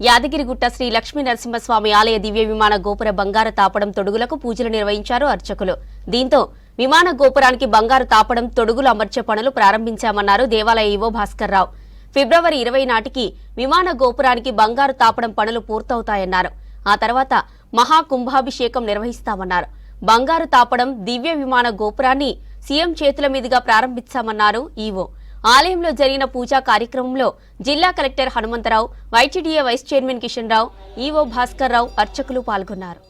యాదగిరిగుట్ట శ్రీ లక్ష్మీ నరసింహస్వామి ఆలయ దివ్య విమాన గోపుర బంగారు తాపడం తొడుగులకు పూజలు నిర్వహించారు అర్చకులు. దీంతో విమాన గోపురానికి బంగారు తాపడం తొడుగులు అమర్చే పనులు ప్రారంభించామన్నారు దేవాలయ ఈవో భాస్కర్ రావు. ఫిబ్రవరి 20 నాటికి విమాన గోపురానికి బంగారు తాపడం పనులు పూర్తవుతాయన్నారు. ఆ తర్వాత మహాకుంభాభిషేకం నిర్వహిస్తామన్నారు. బంగారు తాపడం దివ్య విమాన గోపురాన్ని సీఎం చేతుల మీదుగా ప్రారంభించామన్నారు ఈవో. ఆలయంలో జరిగిన పూజా కార్యక్రమంలో జిల్లా collector Hanumantharao, YTDA vice chairman Kishan Rao, EO Bhaskar Rao, అర్చకులు పాల్గొన్నారు.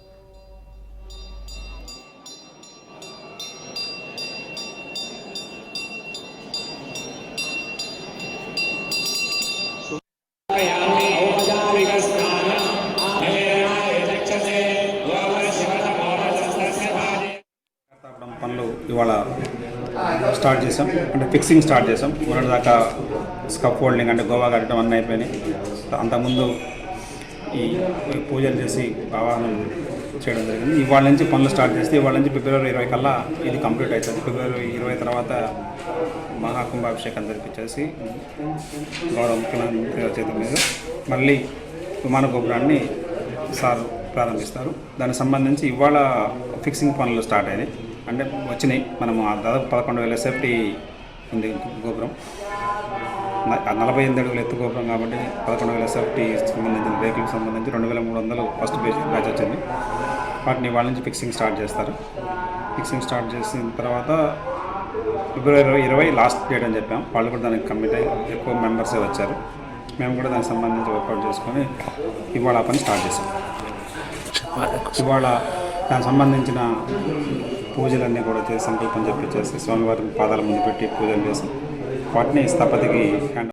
పనులు ఇవాళ స్టార్ట్ చేసాం. అంటే ఫిక్సింగ్ స్టార్ట్ చేసాం. మొన్నటి దాకా స్కప్ హోల్డింగ్ అంటే గోవా కట్టడం అన్నీ అయిపోయినాయి. అంతకుముందు ఈ పూజలు చేసి ఆవాహనం చేయడం జరిగింది. ఇవాళ నుంచి పనులు స్టార్ట్ చేస్తే ఇవాళ నుంచి ఫిబ్రవరి 20 కల్లా ఇది కంప్లీట్ అవుతుంది. ఫిబ్రవరి 20 తర్వాత మహాకుంభాభిషేకం జరిపించేసి గౌరవ ముఖ్యమంత్రి చేతుల మీద మళ్ళీ విమాన గోపురాన్ని సార్ ప్రారంభిస్తారు. దానికి సంబంధించి ఇవాళ ఫిక్సింగ్ పనులు స్టార్ట్ అయినాయి. అంటే వచ్చినాయి. మనము దాదాపు 11,000 SFT ఉంది గోపురం. 48 అడుగుల ఎత్తు గోపురం కాబట్టి 11,000 SFT సంబంధించిన వెహికల్కి సంబంధించి 2,300 ఫస్ట్ బ్యాచ్ వచ్చింది. వాటిని వాళ్ళ నుంచి ఫిక్సింగ్ స్టార్ట్ చేస్తారు. ఫిక్సింగ్ స్టార్ట్ చేసిన తర్వాత ఫిబ్రవరి 20 లాస్ట్ డేట్ అని చెప్పాం. వాళ్ళు కూడా దానికి కమిట్ అయ్యి ఎక్కువ మెంబర్సే వచ్చారు. మేము కూడా దానికి సంబంధించి వర్కౌట్ చేసుకొని ఇవాళ ఆ పని స్టార్ట్ చేసాం. ఇవాళ దానికి సంబంధించిన పూజలన్నీ కూడా చేసి సంకల్పం చెప్పి స్వామివారి పాదాల ముందు పెట్టి పూజలు చేసి వాటిని స్థపతికి